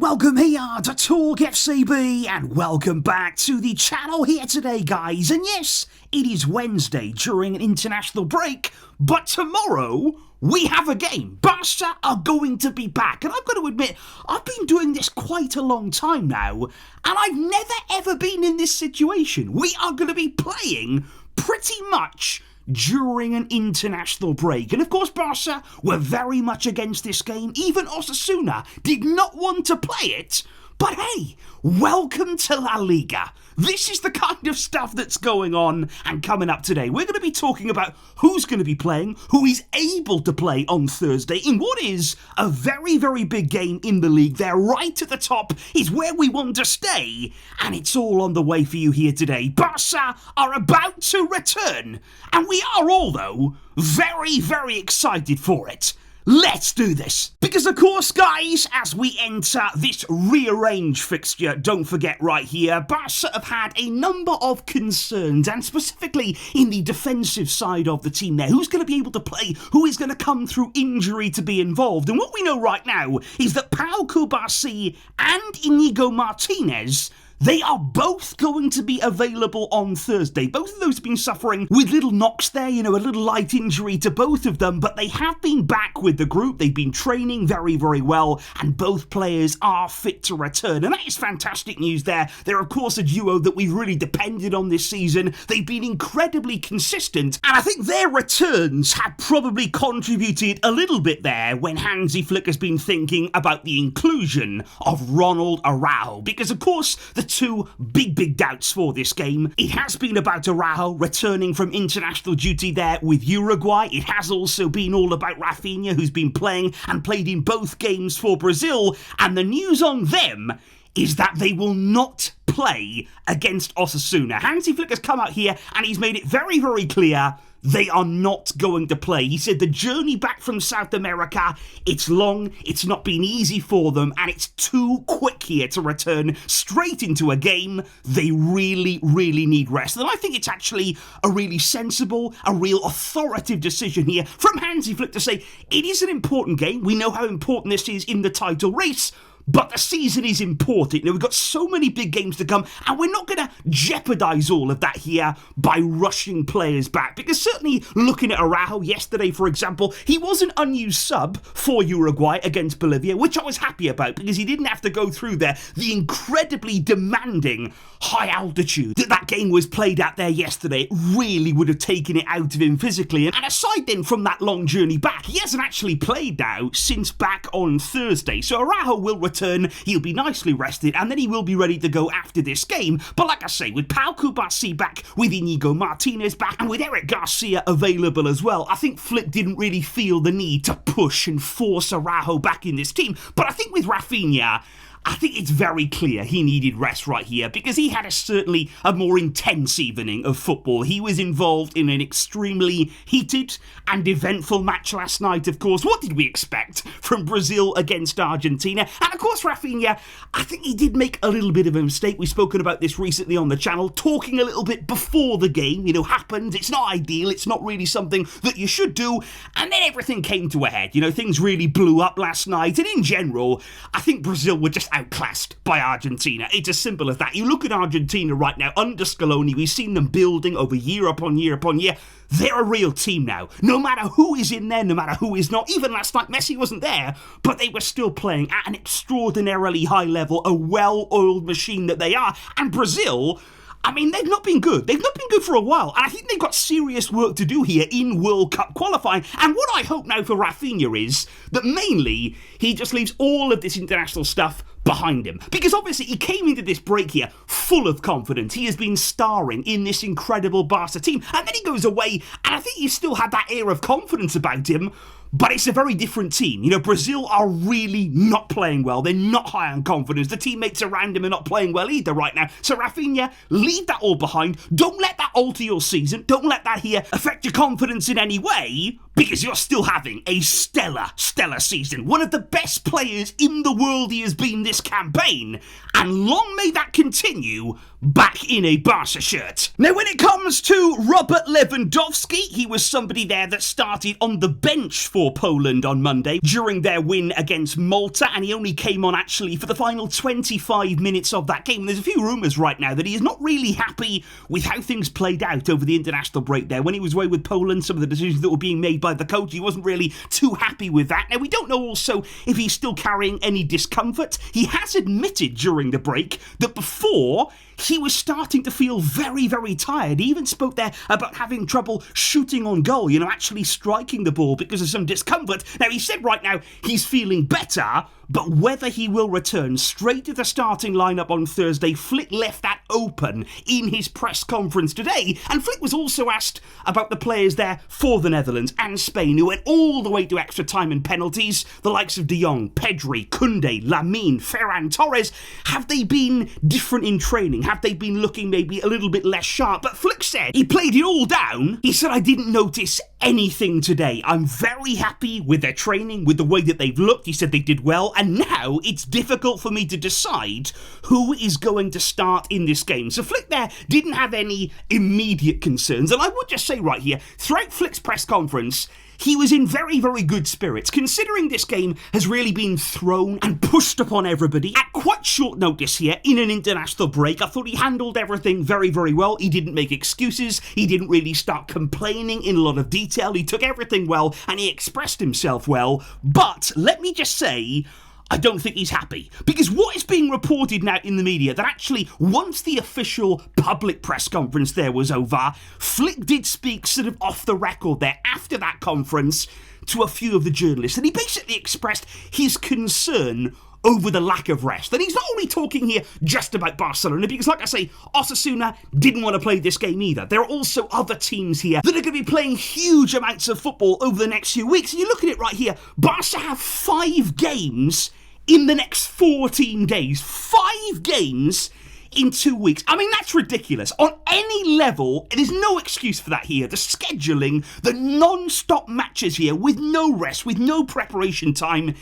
and welcome here to TalkFCB, and welcome back to the channel here today, guys. And yes, it is Wednesday during an international break, but tomorrow we have a game. Barca are going to be back, and I've got to admit, I've been doing this quite a long time now, and I've never ever been in this situation. We are going to be playing pretty much during an international break. And of course, Barca were very much against this game. Even Osasuna did not want to play it. But hey, welcome to La Liga. This is the kind of stuff that's going on and coming up today. We're going to be talking about who's going to be playing, who is able to play on Thursday in what is a very, very big game in the league. They're right at the top, is where we want to stay, and it's all on the way for you here today. Barca are about to return, and we are all, though, very, very excited for it. Let's do this. Because of course, guys, as we enter this rearranged fixture, don't forget right here, Barca have had a number of concerns, and specifically in the defensive side of the team there. Who's going to be able to play? Who is going to come through injury to be involved? And what we know right now is that Pau Cubarsí and Inigo Martinez, they are both going to be available on Thursday. Both of those have been suffering with little knocks there, a little light injury to both of them, but they have been back with the group. They've been training very, very well, and both players are fit to return. And that is fantastic news there. They're, of course, a duo that we've really depended on this season. They've been incredibly consistent, and I think their returns have probably contributed a little bit there when Hansi Flick has been thinking about the inclusion of Ronald Araujo. Because, of course, the two big doubts for this game. It has been about Araujo returning from international duty there with Uruguay. It has also been all about Raphinha, who's been playing and played in both games for Brazil. And the news on them is that they will not play against Osasuna. Hansi Flick has come out here and he's made it very, very clear they are not going to play. He said the journey back from South America, it's long, it's not been easy for them, and it's too quick here to return straight into a game. They really, really need rest. And I think it's actually a really sensible, a real authoritative decision here from Hansi Flick to say it is an important game. We know how important this is in the title race, but the season is important. We've got so many big games to come, and we're not going to jeopardise all of that here by rushing players back. Because certainly looking at Araujo yesterday, for example, he was an unused sub for Uruguay against Bolivia, which I was happy about because he didn't have to go through the incredibly demanding high altitude that game was played at there yesterday. It really would have taken it out of him physically. And aside then from that long journey back, he hasn't actually played now since back on Thursday. So Araujo will return, he'll be nicely rested, and then he will be ready to go after this game. But like I say, with Pau Cubarsí back, with Inigo Martinez back, and with Eric Garcia available as well, I think Flick didn't really feel the need to push and force Araujo back in this team. But I think with Raphinha, I think it's very clear he needed rest right here because he had certainly a more intense evening of football. He was involved in an extremely heated and eventful match last night, of course. What did we expect from Brazil against Argentina? And of course, Raphinha, I think he did make a little bit of a mistake. We've spoken about this recently on the channel, talking a little bit before the game, happened. It's not ideal. It's not really something that you should do. And then everything came to a head. Things really blew up last night. And in general, I think Brazil were just outclassed by Argentina. It's as simple as that. You look at Argentina right now, under Scaloni, we've seen them building over year upon year upon year. They're a real team now. No matter who is in there, no matter who is not. Even last night, Messi wasn't there, but they were still playing at an extraordinarily high level, a well-oiled machine that they are. And Brazil, they've not been good. They've not been good for a while. And I think they've got serious work to do here in World Cup qualifying. And what I hope now for Raphinha is that mainly he just leaves all of this international stuff behind him. Because obviously he came into this break here full of confidence. He has been starring in this incredible Barca team. And then he goes away, and I think he still had that air of confidence about him. But it's a very different team. Brazil are really not playing well. They're not high on confidence. The teammates around him are not playing well either right now. So Raphinha, leave that all behind. Don't let that alter your season. Don't let that here affect your confidence in any way. because you're still having a stellar season. One of the best players in the world he has been this campaign, and long may that continue back in a Barca shirt. Now, when it comes to Robert Lewandowski, he was somebody there that started on the bench for Poland on Monday during their win against Malta, and he only came on actually for the final 25 minutes of that game. And there's a few rumours right now that he is not really happy with how things played out over the international break there. When he was away with Poland, some of the decisions that were being made by the coach, he wasn't really too happy with that. Now, we don't know also if he's still carrying any discomfort. He has admitted during the break that before he was starting to feel very, very tired. He even spoke there about having trouble shooting on goal, actually striking the ball because of some discomfort. Now, he said right now he's feeling better, but whether he will return straight to the starting lineup on Thursday, Flick left that open in his press conference today. And Flick was also asked about the players there for the Netherlands and Spain, who went all the way to extra time and penalties. The likes of De Jong, Pedri, Koundé, Lamine, Ferran Torres. Have they been different in training? Have they been looking maybe a little bit less sharp? But Flick said he played it all down. He said, I didn't notice anything today. I'm very happy with their training, with the way that they've looked. He said they did well. And now it's difficult for me to decide who is going to start in this game. So Flick there didn't have any immediate concerns. And I would just say right here, throughout Flick's press conference, he was in very, very good spirits, considering this game has really been thrown and pushed upon everybody at quite short notice here in an international break. I thought he handled everything very, very well. He didn't make excuses. He didn't really start complaining in a lot of detail. He took everything well and he expressed himself well. But let me just say, I don't think he's happy, because what is being reported now in the media that actually once the official public press conference there was over, Flick did speak sort of off the record there after that conference to a few of the journalists, and he basically expressed his concern over the lack of rest. And he's not only talking here just about Barcelona, because like I say, Osasuna didn't want to play this game either. There are also other teams here that are going to be playing huge amounts of football over the next few weeks. And you look at it right here, Barca have 5 games in the next 14 days. 5 games in 2 weeks. I mean, that's ridiculous. On any level, there's no excuse for that here. The scheduling, the non-stop matches here with no rest, with no preparation time,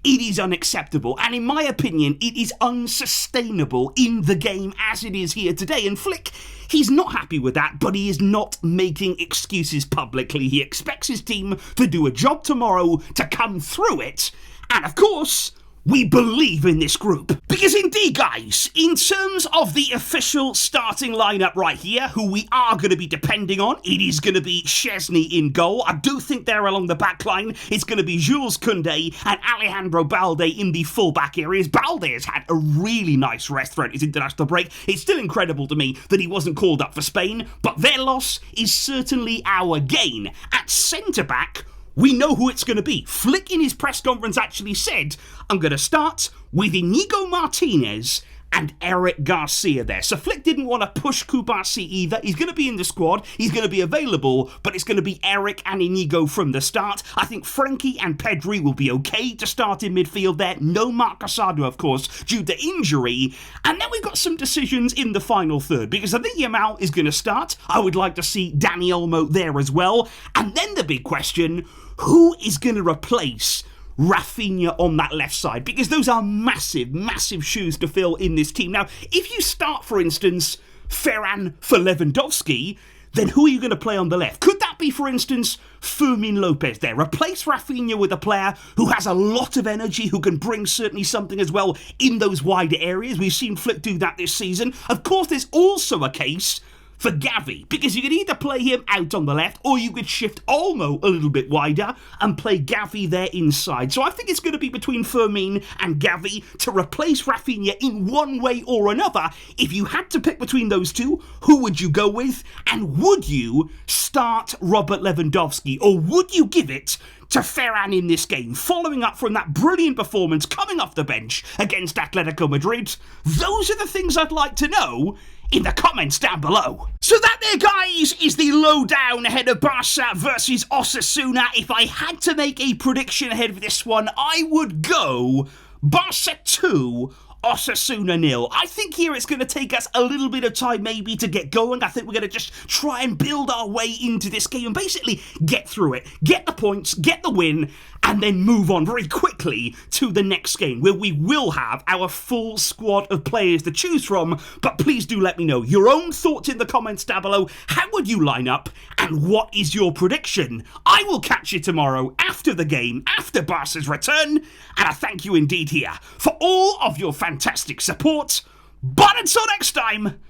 it is unacceptable. And in my opinion, it is unsustainable in the game as it is here today. And Flick, he's not happy with that, but he is not making excuses publicly. He expects his team to do a job tomorrow, to come through it. And of course, we believe in this group. Because indeed, guys, in terms of the official starting lineup right here, who we are going to be depending on, it is going to be Szczesny in goal. I do think there along the back line, it's going to be Jules Koundé and Alejandro Balde in the full-back areas. Balde has had a really nice rest throughout his international break. It's still incredible to me that he wasn't called up for Spain, but their loss is certainly our gain. At centre-back, we know who it's going to be. Flick in his press conference actually said, I'm going to start with Inigo Martinez and Eric Garcia there. So Flick didn't want to push Kubasi either. He's going to be in the squad. He's going to be available, but it's going to be Eric and Inigo from the start. I think Frankie and Pedri will be okay to start in midfield there. No Marc Casado, of course, due to injury. And then we've got some decisions in the final third, because I think Yamal is going to start. I would like to see Dani Olmo there as well. And then the big question, who is going to replace Raphinha on that left side? Because those are massive, massive shoes to fill in this team. Now, if you start, for instance, Ferran for Lewandowski, then who are you going to play on the left? Could that be, for instance, Fermin Lopez there? Replace Raphinha with a player who has a lot of energy, who can bring certainly something as well in those wider areas. We've seen Flick do that this season. Of course, there's also a case for Gavi, because you could either play him out on the left or you could shift Olmo a little bit wider and play Gavi there inside. So I think it's going to be between Fermin and Gavi to replace Raphinha in one way or another. If you had to pick between those two, who would you go with? And would you start Robert Lewandowski, or would you give it to Ferran in this game, following up from that brilliant performance coming off the bench against Atletico Madrid? Those are the things I'd like to know in the comments down below. So that there, guys, is the lowdown ahead of Barca versus Osasuna. If I had to make a prediction ahead of this one, I would go Barca 2, Osasuna 0. I think here it's going to take us a little bit of time maybe to get going. I think we're going to just try and build our way into this game and basically get through it, get the points, get the win, and then move on very quickly to the next game where we will have our full squad of players to choose from. But please do let me know your own thoughts in the comments down below. How would you line up and what is your prediction? I will catch you tomorrow after the game, after Barca's return, and I thank you indeed here for all of your fantastic support. But until next time,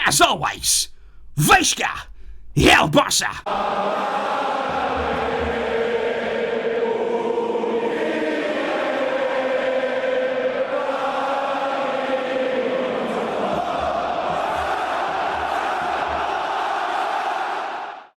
as always, Vejska, El Barça!